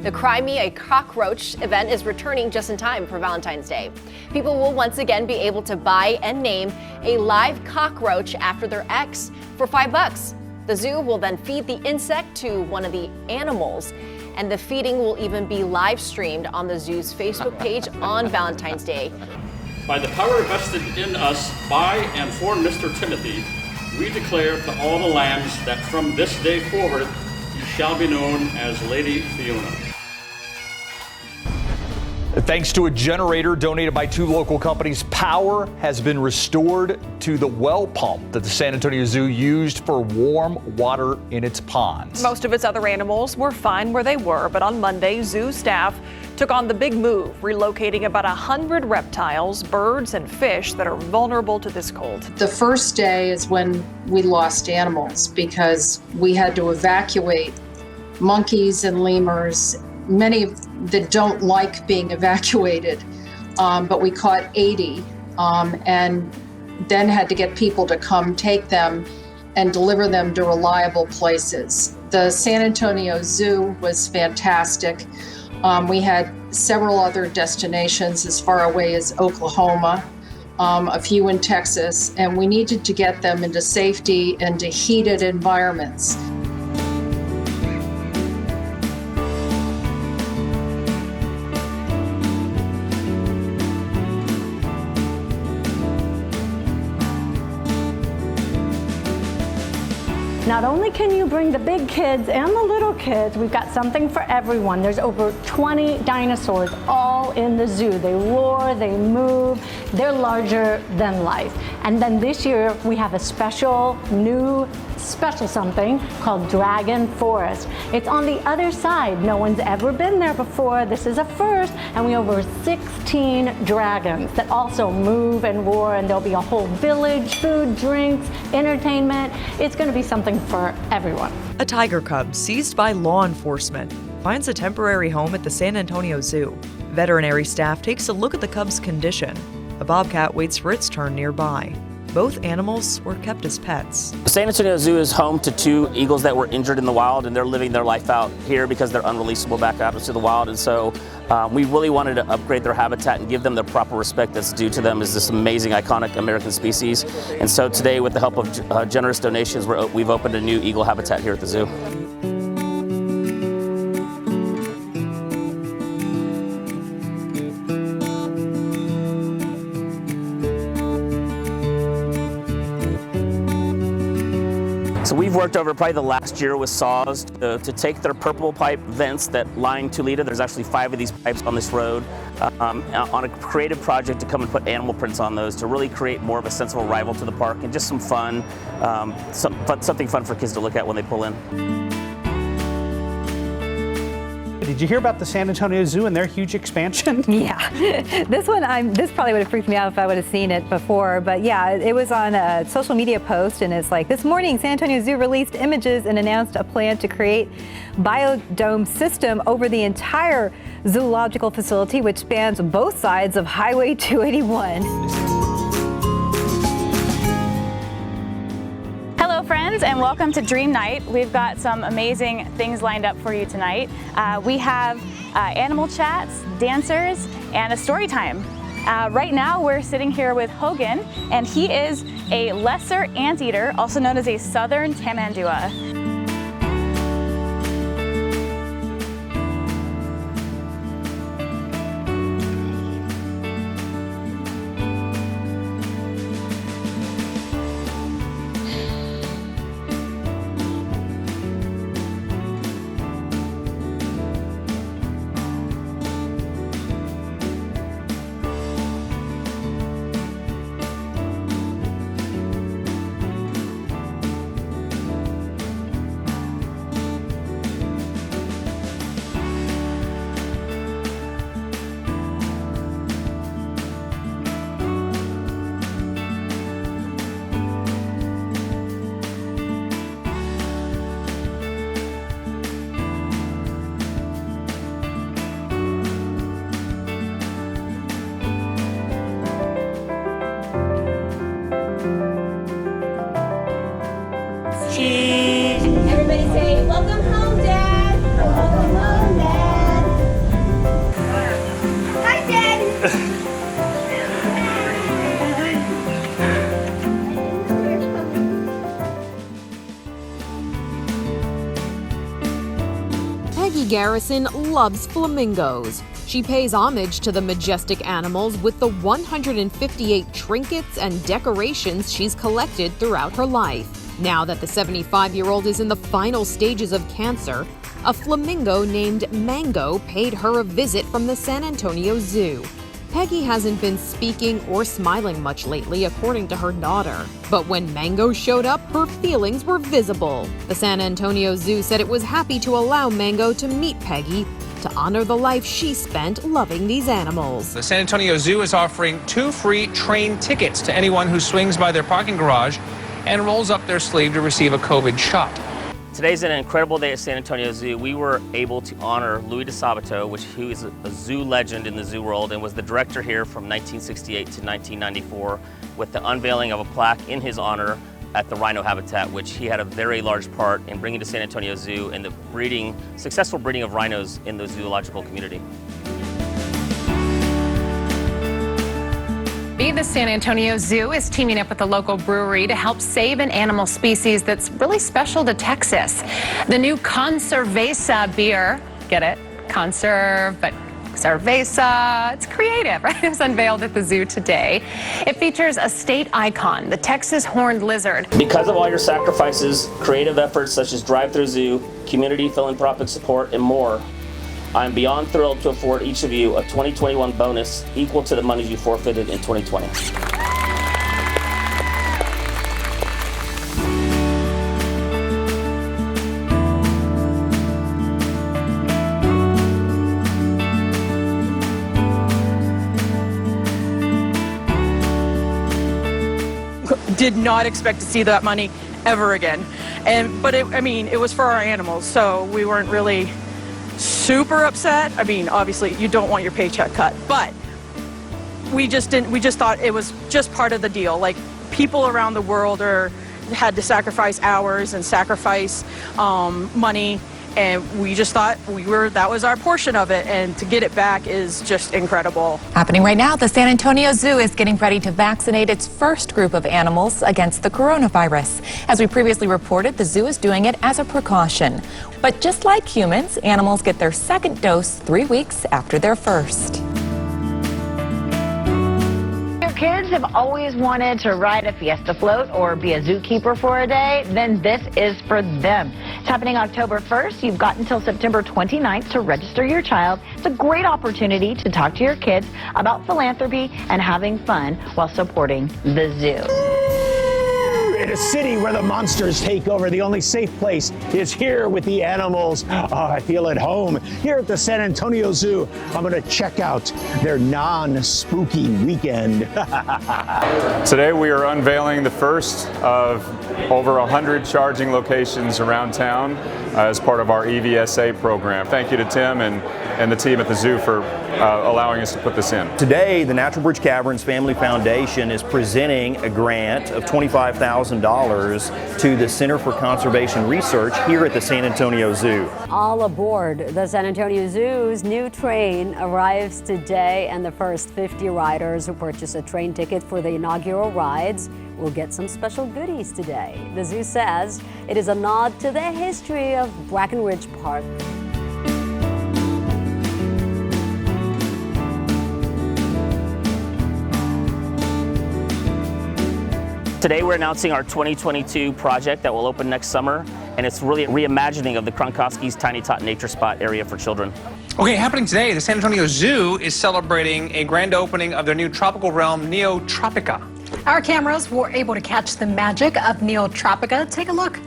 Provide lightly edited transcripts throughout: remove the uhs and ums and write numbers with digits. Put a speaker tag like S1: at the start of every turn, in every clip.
S1: The Cry Me a Cockroach event is returning just in time for Valentine's Day. People will once again be able to buy and name a live cockroach after their ex for $5. The zoo will then feed the insect to one of the animals, and the feeding will even be live streamed on the zoo's Facebook page on Valentine's Day.
S2: By the power vested in us by and for Mr. Timothy, we declare to all the lambs that from this day forward you shall be known as Lady Fiona.
S3: Thanks to a generator donated by 2 local companies, power has been restored to the well pump that the San Antonio Zoo used for warm water in its ponds.
S4: Most of its other animals were fine where they were, but on Monday, zoo staff took on the big move, relocating about 100 reptiles, birds, and fish that are vulnerable to this cold.
S5: The first day is when we lost animals because we had to evacuate monkeys and lemurs, many that don't like being evacuated, but we caught 80 and then had to get people to come take them and deliver them to reliable places. The San Antonio Zoo was fantastic. We had several other destinations as far away as Oklahoma, a few in Texas, and we needed to get them into safety and to heated environments.
S6: Not only can you bring the big kids and the little kids, we've got something for everyone. There's over 20 dinosaurs all in the zoo. They roar, they move, they're larger than life. And then this year we have a special something called Dragon Forest. It's on the other side. No one's ever been there before. This is a first, and we have over 16 dragons that also move and roar, and there'll be a whole village, food, drinks, entertainment. It's going to be something for everyone.
S4: A tiger cub seized by law enforcement finds a temporary home at the San Antonio Zoo. Veterinary staff takes a look at the cub's condition. A bobcat waits for its turn nearby. Both animals were kept as pets.
S7: The San Antonio Zoo is home to 2 eagles that were injured in the wild, and they're living their life out here because they're unreleasable back out into the wild. And so we really wanted to upgrade their habitat and give them the proper respect that's due to them as this amazing, iconic American species. And so today, with the help of generous donations, we've opened a new eagle habitat here at the zoo. So we've worked over probably the last year with saws to take their purple pipe vents that line Toledo. There's actually 5 of these pipes on this road on a creative project to come and put animal prints on those to really create more of a sense of arrival to the park and just some fun, something fun for kids to look at when they pull in.
S8: Did you hear about the San Antonio Zoo and their huge expansion?
S9: Yeah, this probably would have freaked me out if I would have seen it before. But yeah, it was on a social media post, and it's like, this morning San Antonio Zoo released images and announced a plan to create biodome system over the entire zoological facility, which spans both sides of Highway 281.
S10: Friends, and welcome to Dream Night. We've got some amazing things lined up for you tonight. We have animal chats, dancers, and a story time. Right now we're sitting here with Hogan, and he is a lesser anteater, also known as a southern tamandua.
S11: Garrison loves flamingos. She pays homage to the majestic animals with the 158 trinkets and decorations she's collected throughout her life. Now that the 75-year-old is in the final stages of cancer, a flamingo named Mango paid her a visit from the San Antonio Zoo. Peggy hasn't been speaking or smiling much lately, according to her daughter. But when Mango showed up, her feelings were visible. The San Antonio Zoo said it was happy to allow Mango to meet Peggy to honor the life she spent loving these animals.
S12: The San Antonio Zoo is offering 2 free train tickets to anyone who swings by their parking garage and rolls up their sleeve to receive a COVID shot.
S7: Today's an incredible day at San Antonio Zoo. We were able to honor Louis DeSabato, who is a zoo legend in the zoo world and was the director here from 1968 to 1994, with the unveiling of a plaque in his honor at the rhino habitat, which he had a very large part in bringing to San Antonio Zoo and the successful breeding of rhinos in the zoological community.
S13: The San Antonio Zoo is teaming up with a local brewery to help save an animal species that's really special to Texas. The new Conservesa beer, get it? Conserve, but Cerveza, it's creative, right? It was unveiled at the zoo today. It features a state icon, the Texas horned lizard.
S7: Because of all your sacrifices, creative efforts such as Drive-Thru Zoo, community philanthropic support, and more, I'm beyond thrilled to afford each of you a 2021 bonus equal to the money you forfeited in 2020.
S14: Did not expect to see that money ever again. But it was for our animals, so we weren't really super upset. I mean, obviously you don't want your paycheck cut, but we just thought it was just part of the deal. Like, people around the world had to sacrifice hours and sacrifice money, and we just thought that was our portion of it, and to get it back is just incredible.
S15: Happening right now, the San Antonio Zoo is getting ready to vaccinate its first group of animals against the coronavirus. As we previously reported, the zoo is doing it as a precaution. But just like humans, animals get their second dose 3 weeks after their first.
S16: Kids have always wanted to ride a Fiesta float or be a zookeeper for a day, then this is for them. It's happening October 1st. You've got until September 29th to register your child. It's a great opportunity to talk to your kids about philanthropy and having fun while supporting the zoo.
S17: In a city where the monsters take over, the only safe place is here with the animals. Oh, I feel at home. Here at the San Antonio Zoo, I'm going to check out their non-spooky weekend.
S18: Today we are unveiling the first of over 100 charging locations around town as part of our EVSA program. Thank you to Tim and the team at the zoo for allowing us to put this in.
S19: Today, the Natural Bridge Caverns Family Foundation is presenting a grant of $25,000 to the Center for Conservation Research here at the San Antonio Zoo.
S20: All aboard. The San Antonio Zoo's new train arrives today, and the first 50 riders who purchase a train ticket for the inaugural rides will get some special goodies today. The zoo says it is a nod to the history of Brackenridge Park.
S7: Today we're announcing our 2022 project that will open next summer, and it's really a reimagining of the Kronkowski's Tiny Tot Nature Spot area for children.
S12: Okay, happening today, the San Antonio Zoo is celebrating a grand opening of their new tropical realm, Neotropica.
S21: Our cameras were able to catch the magic of Neotropica. Take a look.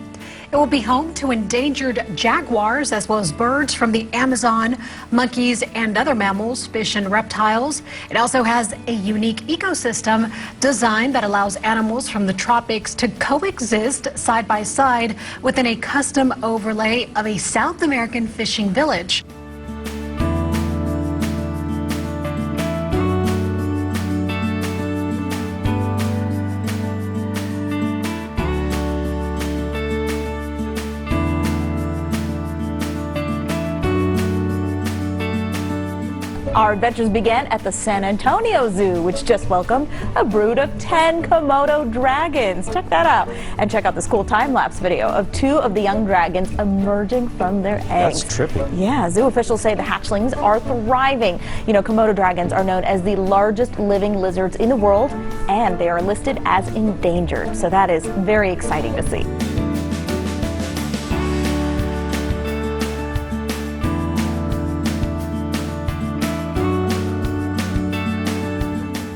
S21: It will be home to endangered jaguars as well as birds from the Amazon, monkeys and other mammals, fish and reptiles. It also has a unique ecosystem design that allows animals from the tropics to coexist side by side within a custom overlay of a South American fishing village.
S1: Our adventures began at the San Antonio Zoo, which just welcomed a brood of 10 Komodo dragons. Check that out. And check out this cool time-lapse video of 2 of the young dragons emerging from their eggs.
S19: That's trippy.
S1: Yeah, zoo officials say the hatchlings are thriving. You know, Komodo dragons are known as the largest living lizards in the world, and they are listed as endangered. So that is very exciting to see.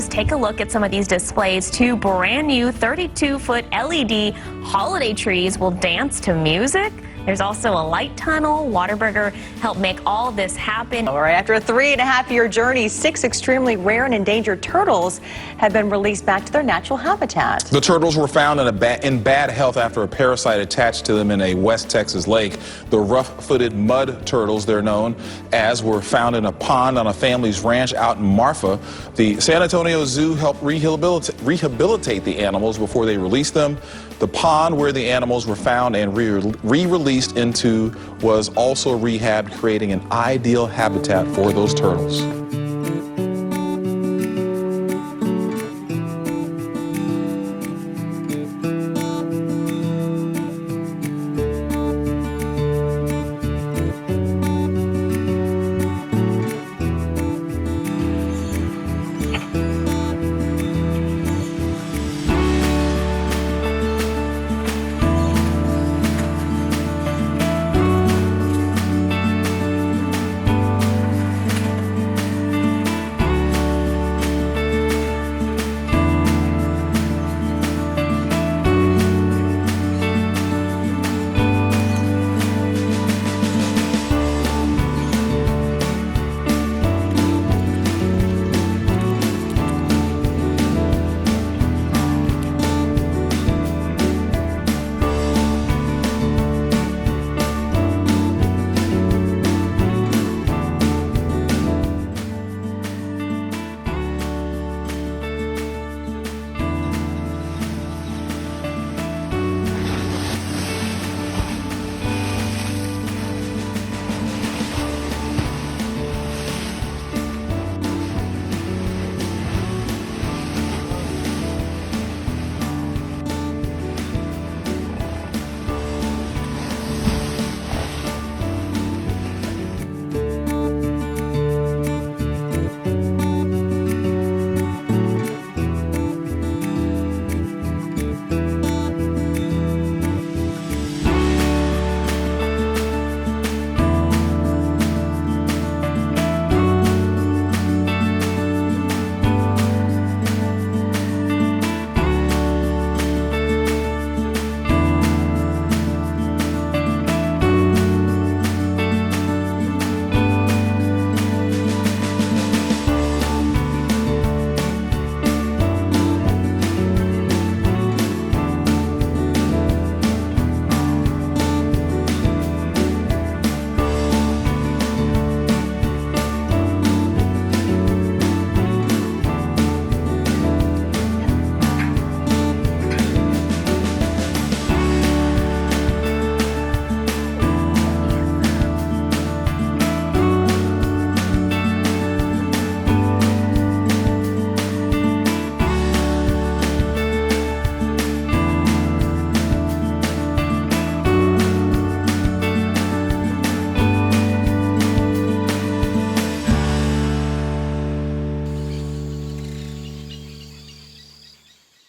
S22: Take a look at some of these displays. 2 brand new 32-foot LED holiday trees will dance to music. There's also a light tunnel. Whataburger helped make all this happen.
S23: All right, after a 3.5-year journey, 6 extremely rare and endangered turtles have been released back to their natural habitat.
S24: The turtles were found in bad health after a parasite attached to them in a West Texas lake. The rough-footed mud turtles, they're known as, were found in a pond on a family's ranch out in Marfa. The San Antonio Zoo helped rehabilitate the animals before they released them. The pond where the animals were found and re-released into was also rehabbed, creating an ideal habitat for those turtles.